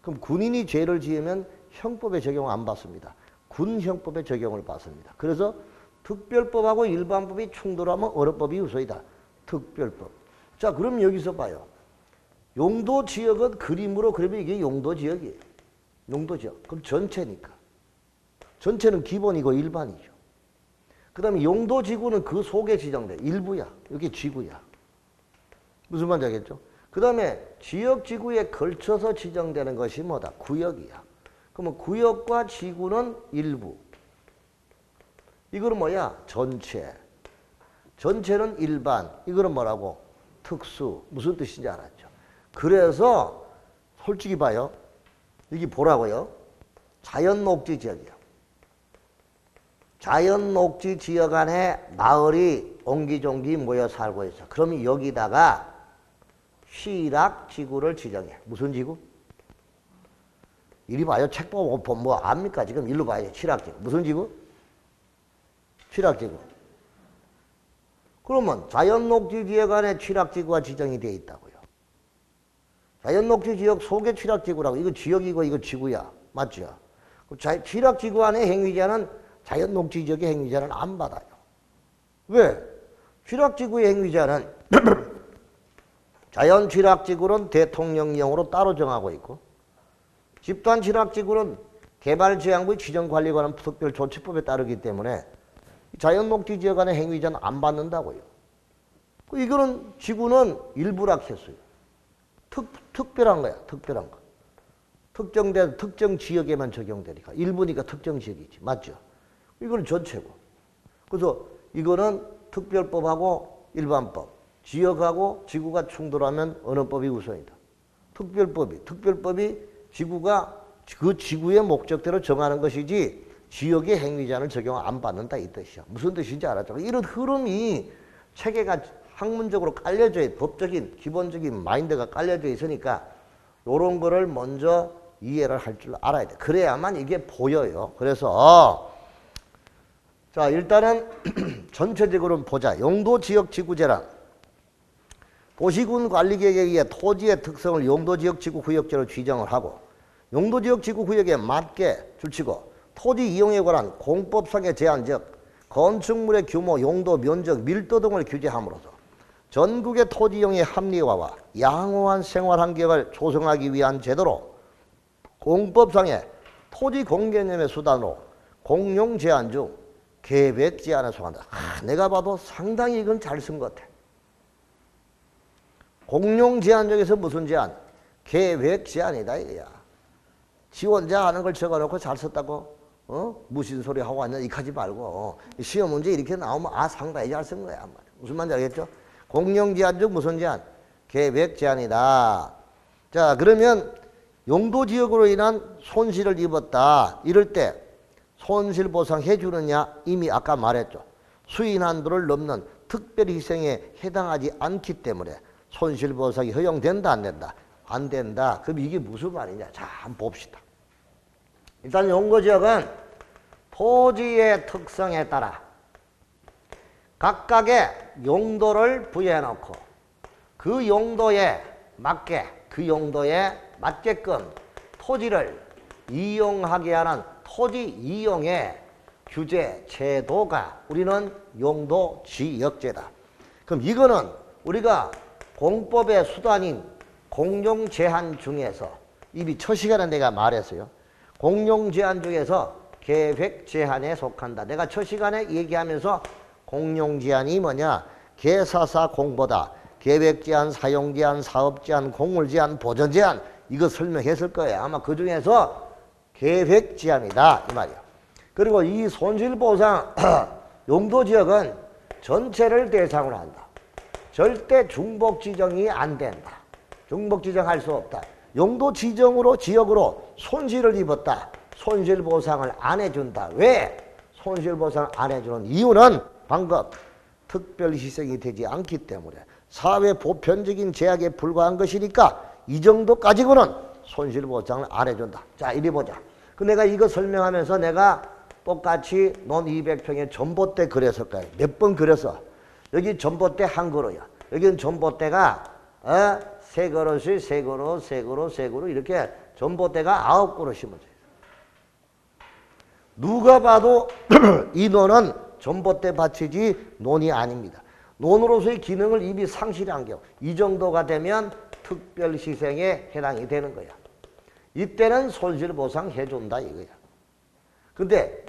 그럼 군인이 죄를 지으면 형법에 적용 안 받습니다. 군형법에 적용을 받습니다. 그래서 특별법하고 일반법이 충돌하면 어느 법이 우선이다. 특별법. 자, 그럼 여기서 봐요. 용도지역은 그림으로 그리면 이게 용도지역이에요. 용도지역. 그럼 전체니까. 전체는 기본이고 일반이죠. 그 다음에 용도지구는 그 속에 지정돼. 일부야. 여기 지구야. 무슨 말인지 알겠죠? 그 다음에 지역지구에 걸쳐서 지정되는 것이 뭐다? 구역이야. 그러면 구역과 지구는 일부. 이거는 뭐야? 전체. 전체는 일반. 이거는 뭐라고? 특수. 무슨 뜻인지 알았죠? 그래서 솔직히 봐요. 여기 보라고요. 자연녹지 지역이야. 자연녹지 지역 안에 마을이 옹기종기 모여 살고 있어. 그러면 여기다가 취락지구를 지정해. 무슨 지구? 이리 봐요. 책 보고 뭐 압니까? 지금 일로 봐야지. 취락지구. 무슨 지구? 취락지구. 그러면 자연녹지 지역 안에 취락지구가 지정이 되어 있다고요. 자연녹지 지역 속에 취락지구라고. 이거 지역이고 이거 지구야. 맞죠? 취락지구 안에 행위자는 자연녹지 지역의 행위자는 안 받아요. 왜? 취락지구의 행위자는 자연 취락지구는 대통령령으로 따로 정하고 있고 집단 취락지구는 개발지향부의 지정관리에 관한 특별조치법에 따르기 때문에 자연녹지 지역 안의 행위자는 안 받는다고요. 이거는 지구는 일부라 했어요. 특별한 거야. 특별한 거. 특정된 특정 지역에만 적용되니까. 일부니까 특정 지역이지. 맞죠? 이거는 전체고. 그래서 이거는 특별법하고 일반법. 지역하고 지구가 충돌하면 어느 법이 우선이다. 특별법이 지구가 그 지구의 목적대로 정하는 것이지 지역의 행위자는 적용 안 받는다 이 뜻이야. 무슨 뜻인지 알았죠? 이런 흐름이 체계가 학문적으로 깔려져 있, 법적인 기본적인 마인드가 깔려져 있으니까 이런 거를 먼저 이해를 할 줄 알아야 돼. 그래야만 이게 보여요. 그래서 자 일단은 전체적으로 보자. 용도지역지구제란 도시군 관리계획에 의해 토지의 특성을 용도지역지구구역제로 지정을 하고 용도지역지구구역에 맞게 줄치고 토지 이용에 관한 공법상의 제한 즉 건축물의 규모, 용도, 면적, 밀도 등을 규제함으로써 전국의 토지 이용의 합리화와 양호한 생활환경을 조성하기 위한 제도로 공법상의 토지 공개념의 수단으로 공용 제한 중 계획 제한에 속한다. 내가 봐도 상당히 이건 잘 쓴 것 같아. 공용 제한 중에서 무슨 제한? 계획 제한이다 이거야. 지 혼자 하는 걸 적어놓고 잘 썼다고 무신소리 하고 앉아 이하지 말고 시험 문제 이렇게 나오면 상당히 잘 쓴 거야. 무슨 말인지 알겠죠? 공용 제한 중 무슨 제한? 계획 제한이다. 자 그러면 용도지역으로 인한 손실을 입었다. 이럴 때 손실보상 해주느냐? 이미 아까 말했죠. 수인 한도를 넘는 특별희생에 해당하지 않기 때문에 손실보상이 허용된다 안 된다? 안 된다. 그럼 이게 무슨 말이냐? 자 한번 봅시다. 일단 용도지역은 토지의 특성에 따라 각각의 용도를 부여해놓고 그 용도에 맞게 그 용도에 맞게끔 토지를 이용하게 하는 토지 이용의 규제 제도가 우리는 용도지역제다. 그럼 이거는 우리가 공법의 수단인 공용제한 중에서 이미 첫 시간에 내가 말했어요. 공용제한 중에서 계획제한에 속한다. 내가 첫 시간에 얘기하면서 공용제한이 뭐냐? 계사사 공보다 계획제한, 사용제한, 사업제한, 공물제한, 보전제한 이거 설명했을 거예요. 아마 그 중에서 계획제한이다 이 말이야. 그리고 이 손실보상 용도지역은 전체를 대상으로 한다. 절대 중복 지정이 안 된다. 중복 지정할 수 없다. 용도 지정으로 지역으로 손실을 입었다. 손실보상을 안 해준다. 왜? 손실보상을 안 해주는 이유는 방금 특별희생이 되지 않기 때문에 사회 보편적인 제약에 불과한 것이니까 이 정도 가지고는 손실보상을 안 해준다. 자, 이리 보자. 그 내가 이거 설명하면서 내가 똑같이 논 200평에 전봇대 그렸을 거예요. 몇 번 그렸어? 여기 전봇대 한 그루야. 여기는 전봇대가 세 그릇이 세 그릇, 세 그릇, 세 그릇 이렇게 전봇대가 9그릇 심어져 있어. 누가 봐도 이 논은 전봇대 밭이지 논이 아닙니다. 논으로서의 기능을 이미 상실한 경우 이 정도가 되면 특별희생에 해당이 되는 거야. 이때는 손실보상 해준다 이거야. 근데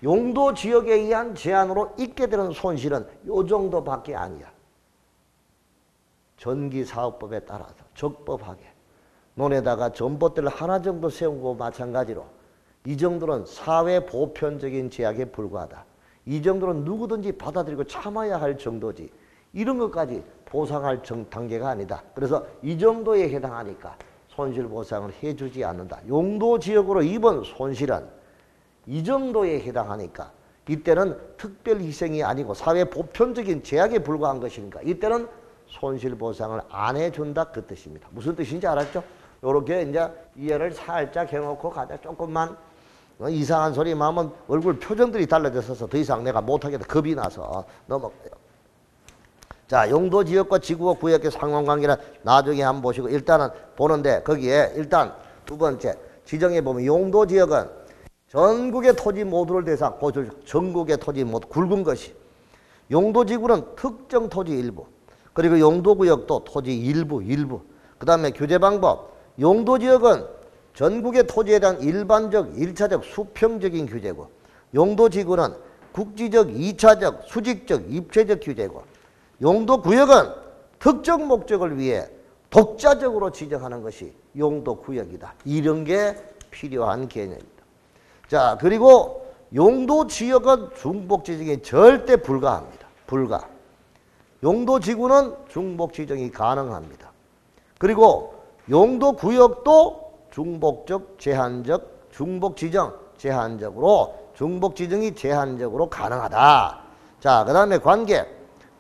용도지역에 의한 제한으로 있게 되는 손실은 요 정도밖에 아니야. 전기사업법에 따라서 적법하게 논에다가 전봇대를 하나 정도 세운 거 마찬가지로 이 정도는 사회 보편적인 제약에 불과하다. 이 정도는 누구든지 받아들이고 참아야 할 정도지 이런 것까지 보상할 단계가 아니다. 그래서 이 정도에 해당하니까 손실보상을 해주지 않는다. 용도지역으로 입은 손실은 이 정도에 해당하니까 이때는 특별희생이 아니고 사회 보편적인 제약에 불과한 것이니까 이때는 손실보상을 안 해준다 그 뜻입니다. 무슨 뜻인지 알았죠? 요렇게 이제 이해를 살짝 해놓고 가자. 조금만 이상한 소리만 하면 얼굴 표정들이 달라졌어서 더 이상 내가 못하겠다. 겁이 나서 넘어가요. 자, 용도지역과 지구와 구역의 상관관계는 나중에 한번 보시고 일단은 보는데 거기에 일단 두 번째 지정해 보면 용도지역은 전국의 토지 모두를 대상, 전국의 토지 모두 굵은 것이 용도지구는 특정 토지 일부 그리고 용도구역도 토지 일부 그 다음에 규제 방법 용도지역은 전국의 토지에 대한 일반적, 일차적, 수평적인 규제고 용도지구는 국지적, 이차적, 수직적, 입체적 규제고 용도구역은 특정 목적을 위해 독자적으로 지정하는 것이 용도구역이다. 이런 게 필요한 개념입니다. 자, 그리고 용도지역은 중복지정이 절대 불가합니다. 불가. 용도지구는 중복지정이 가능합니다. 그리고 용도구역도 중복적, 제한적, 중복지정, 제한적으로 중복지정이 제한적으로 가능하다. 자, 그 다음에 관계.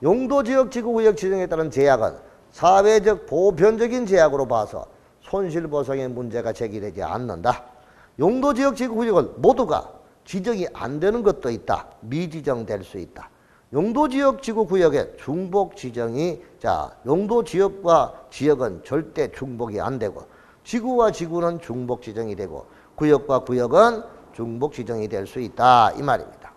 용도지역 지구구역 지정에 따른 제약은 사회적 보편적인 제약으로 봐서 손실보상의 문제가 제기되지 않는다. 용도지역 지구구역은 모두가 지정이 안 되는 것도 있다. 미지정될 수 있다. 용도지역 지구구역의 중복지정이 용도지역과 지역은 절대 중복이 안 되고 지구와 지구는 중복지정이 되고 구역과 구역은 중복지정이 될 수 있다. 이 말입니다.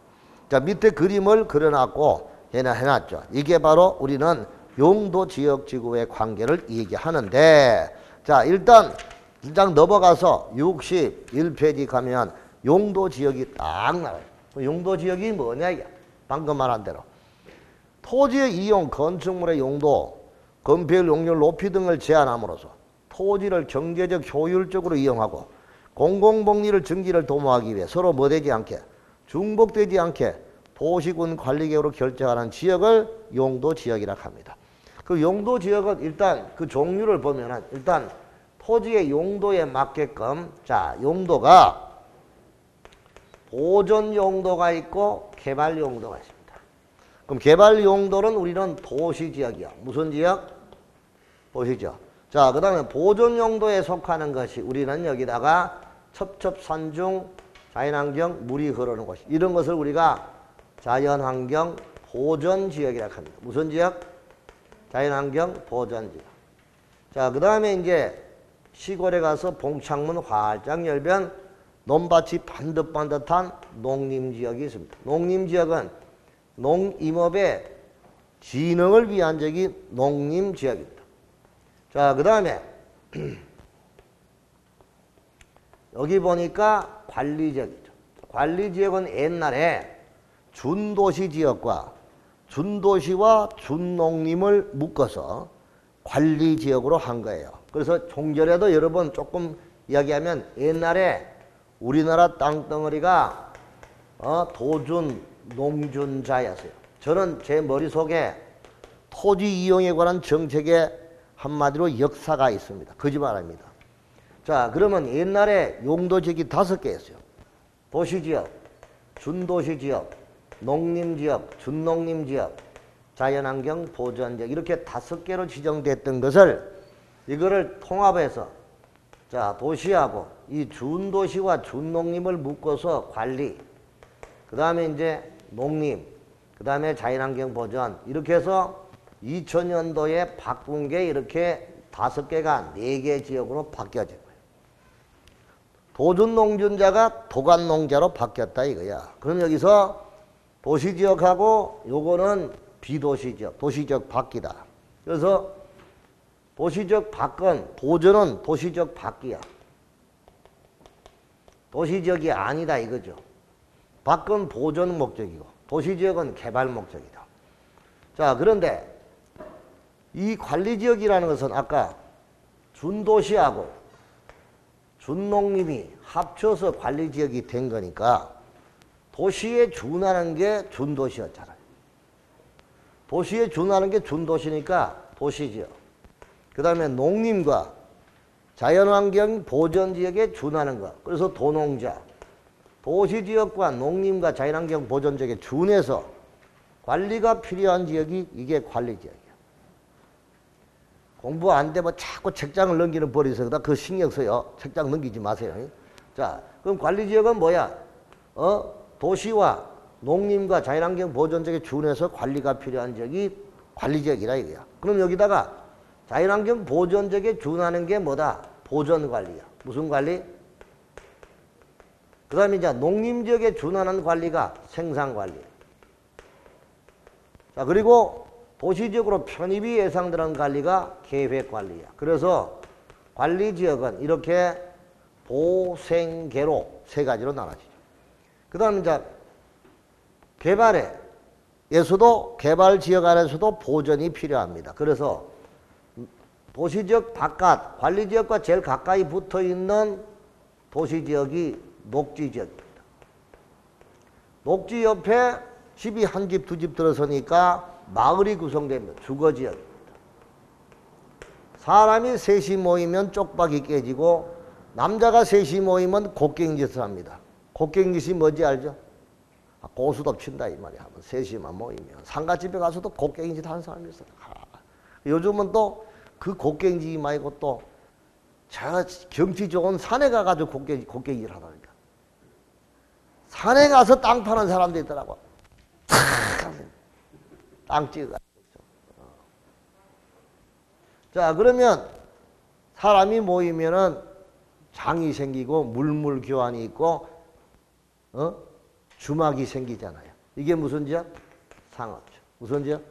자, 밑에 그림을 그려놨고 해놨죠. 이게 바로 우리는 용도지역 지구의 관계를 얘기하는데 자, 일단 넘어가서 61페이지 가면 용도지역이 딱 나와요. 용도지역이 뭐냐 이게 방금 말한 대로 토지의 이용, 건축물의 용도, 건폐율, 용률 높이 등을 제한함으로써 토지를 경제적 효율적으로 이용하고 공공복리를 증기를 도모하기 위해 서로 뭐되지 않게 중복되지 않게 도시군 관리계획으로 결정하는 지역을 용도지역이라고 합니다. 그 용도지역은 일단 그 종류를 보면은 일단 토지의 용도에 맞게끔 용도가 보존 용도가 있고 개발 용도가 있습니다. 그럼 개발 용도는 우리는 도시지역이야. 무슨 지역? 도시지역. 자, 그 다음에 보존 용도에 속하는 것이 우리는 여기다가 첩첩산중, 자연환경, 물이 흐르는 곳 이런 것을 우리가 자연환경 보존지역이라고 합니다. 무슨 지역? 자연환경 보존지역. 자, 그 다음에 이제 시골에 가서 봉창문 활짝 열면 논밭이 반듯반듯한 농림지역이 있습니다. 농림지역은 농임업의 진흥을 위한 적이 농림지역입니다. 자, 그 다음에 여기 보니까 관리지역이죠. 관리지역은 옛날에 준도시지역과 준도시와 준농림을 묶어서 관리지역으로 한 거예요. 그래서 종전에도 여러 번 조금 이야기하면 옛날에 우리나라 땅덩어리가 도준, 농준자였어요. 저는 제 머릿속에 토지 이용에 관한 정책에 한마디로 역사가 있습니다. 거짓말 아닙니다. 자, 그러면 옛날에 용도지역이 5개였어요. 도시지역, 준도시지역, 농림지역, 준농림지역, 자연환경 보전지역 이렇게 5개로 지정됐던 것을 이거를 통합해서 자, 도시하고 이 준도시와 준농림을 묶어서 관리, 그 다음에 이제 농림, 그 다음에 자연환경 보전 이렇게 해서 2000년도에 바꾼 게 이렇게 5개가 4개 지역으로 바뀌어진 거예요. 도준농준자가 도관농자로 바뀌었다 이거야. 그럼 여기서 도시지역하고 요거는 비도시지역, 도시지역 바뀌다. 그래서 도시지역 바꾼 도전은 도시지역 바뀌야. 도시지역이 아니다 이거죠. 바꾼 보전 목적이고 도시지역은 개발 목적이다. 자, 그런데 이 관리지역이라는 것은 아까 준도시하고 준농림이 합쳐서 관리지역이 된 거니까 도시에 준하는 게 준도시였잖아요. 도시에 준하는 게 준도시니까 도시지역. 그 다음에 농림과 자연환경 보전지역에 준하는 것. 그래서 도농자. 도시지역과 농림과 자연환경 보전지역에 준해서 관리가 필요한 지역이 이게 관리지역이야. 공부 안 되면 자꾸 책장을 넘기는 버릇이 있어요. 그거 신경 써요. 책장 넘기지 마세요. 자, 그럼 관리지역은 뭐야? 도시와 농림과 자연환경 보전지역에 준해서 관리가 필요한 지역이 관리지역이라 이거야. 그럼 여기다가 자연환경 보전지역에 준하는 게 뭐다? 보전관리야. 무슨 관리? 그 다음에 이제 농림지역에 준하는 관리가 생산관리. 자, 그리고 도시지역으로 편입이 예상되는 관리가 계획관리야. 그래서 관리지역은 이렇게 보생계로 3가지로 나눠지죠. 그 다음에 이제 개발에서도 개발지역 안에서도 보전이 필요합니다. 그래서 도시지역 바깥 관리지역과 제일 가까이 붙어있는 도시지역이 녹지지역입니다. 녹지 옆에 집이 한 집, 2집 들어서니까 마을이 구성됩니다. 주거지역입니다. 사람이 셋이 모이면 쪽박이 깨지고 남자가 셋이 모이면 곡괭이짓을 합니다. 곡괭이짓이 뭔지 알죠? 고수도 친다 이 말이야. 셋이만 모이면 상가집에 가서도 곡괭이짓 하는 사람이 있어요. 요즘은 또 그 곡괭이짓 말고 또 저 경치 좋은 산에 가가지고 곡괭이질 하다니까. 산에 가서 땅 파는 사람도 있더라고. 땅 찍어가지고. 자, 그러면 사람이 모이면은 장이 생기고 물물 교환이 있고, 주막이 생기잖아요. 이게 무슨 지역? 상업지역. 무슨 지역?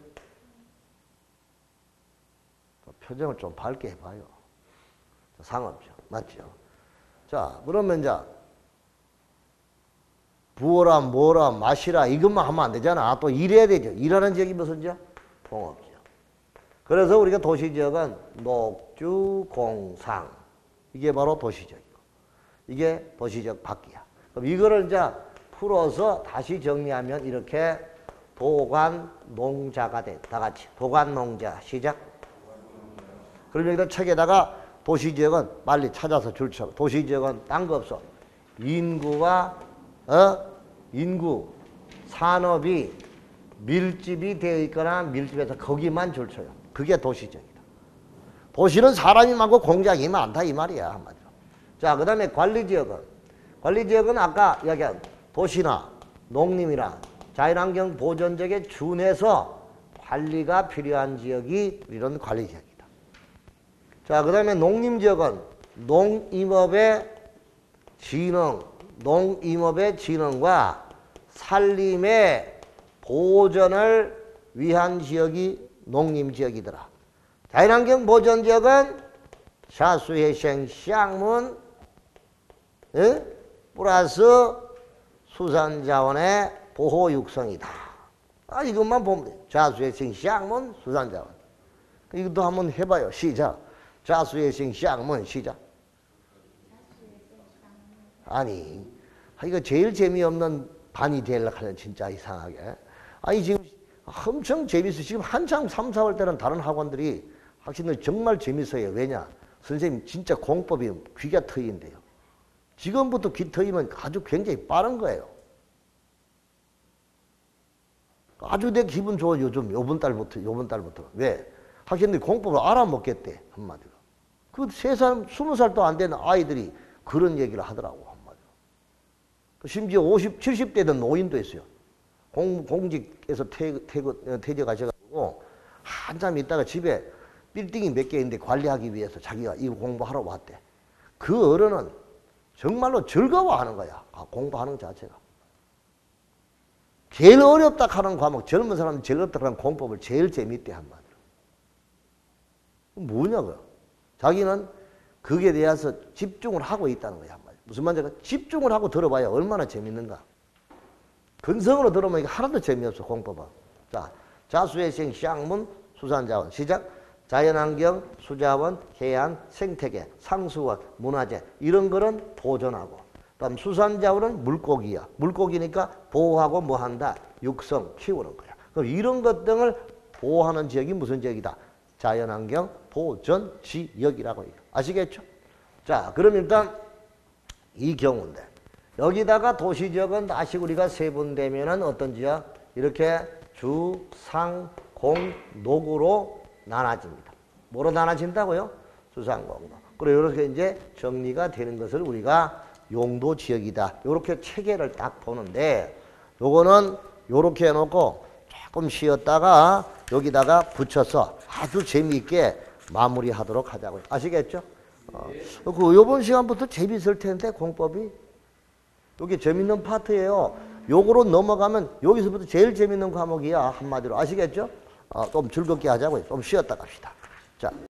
표정을 좀 밝게 해봐요. 상업지역. 맞죠? 자, 그러면 이제 부어라, 뭐라, 마시라, 이것만 하면 안 되잖아. 또 일해야 되죠. 일하는 지역이 무슨 지역? 공업지역. 그래서 우리가 도시지역은 녹주, 공상. 이게 바로 도시지역이고. 이게 도시지역 밖이야. 그럼 이거를 이제 풀어서 다시 정리하면 이렇게 도관농자가 돼. 다 같이. 도관농자. 시작. 그럼 여기다 책에다가 도시지역은 빨리 찾아서 줄쳐. 도시지역은 딴 거 없어. 인구와 인구, 산업이 밀집이 되어 있거나 밀집해서 거기만 줄쳐요. 그게 도시지역이다. 도시는 사람이 많고 공장이 많다 이 말이야 한마디로. 자, 그 다음에 관리지역은 아까 이야기한 도시나 농림이나 자연환경 보전지역에 준해서 관리가 필요한 지역이 이런 관리지역이다. 자, 그 다음에 농림지역은 농임업의 진흥과 산림의 보전을 위한 지역이 농림지역이더라. 자연환경 보전지역은 샤수회생 쌍문 플러스 수산자원의 보호 육성이다. 이것만 보면 돼. 자수회생 쌍문 수산자원. 이것도 한번 해봐요. 시작. 자수회생 쌍문 시작. 아니, 이거 제일 재미없는 반이 되려고 하면 진짜 이상하게. 아니 지금 엄청 재밌어. 지금 한창 3, 4월 때는 다른 학원들이 학생들 정말 재밌어요. 왜냐? 선생님 진짜 공법이 귀가 트인데요. 지금부터 귀 트이면 아주 굉장히 빠른 거예요. 아주 내 기분 좋아 요즘 요번 달부터. 왜? 학생들이 공법을 알아먹겠대 한마디로. 그 3살, 20살도 안 되는 아이들이 그런 얘기를 하더라고 한마디로. 심지어 50, 70대 된 노인도 있어요. 공직에서 퇴직하셔가지고 한참 있다가 집에 빌딩이 몇 개 있는데 관리하기 위해서 자기가 이거 공부하러 왔대. 그 어른은 정말로 즐거워하는 거야. 공부하는 자체가. 제일 어렵다 하는 과목, 젊은 사람이 제일 어렵다 하는 공법을 제일 재밌대 한마디로. 뭐냐고요? 자기는 거기에 대해서 집중을 하고 있다는 거야 한마디로. 무슨 말인지 집중을 하고 들어봐야 얼마나 재밌는가. 근성으로 들으면 이게 하나도 재미없어 공법은. 자, 자수회생, 시학문, 수산자원. 시작. 자연환경, 수자원, 해안, 생태계, 상수원, 문화재 이런 거는 보존하고, 그다음 수산자원은 물고기야. 물고기니까 보호하고 뭐 한다? 육성, 키우는 거야. 그럼 이런 것 등을 보호하는 지역이 무슨 지역이다? 자연환경 보전 지역이라고 해요. 아시겠죠? 자, 그럼 일단 이 경우인데 여기다가 도시지역은 다시 우리가 세분되면은 어떤 지역? 이렇게 주, 상, 공, 녹으로 나눠집니다. 뭐로 나눠진다고요? 수상공로. 그리고 이렇게 이제 정리가 되는 것을 우리가 용도 지역이다. 이렇게 체계를 딱 보는데 요거는 요렇게 해놓고 조금 쉬었다가 여기다가 붙여서 아주 재미있게 마무리하도록 하자고요. 아시겠죠? 그 요번 시간부터 재밌을 텐데 공법이 여기 재밌는 파트예요. 요거로 넘어가면 여기서부터 제일 재밌는 과목이야 한마디로. 아시겠죠? 좀 즐겁게 하자고요. 좀 쉬었다 갑시다. 자.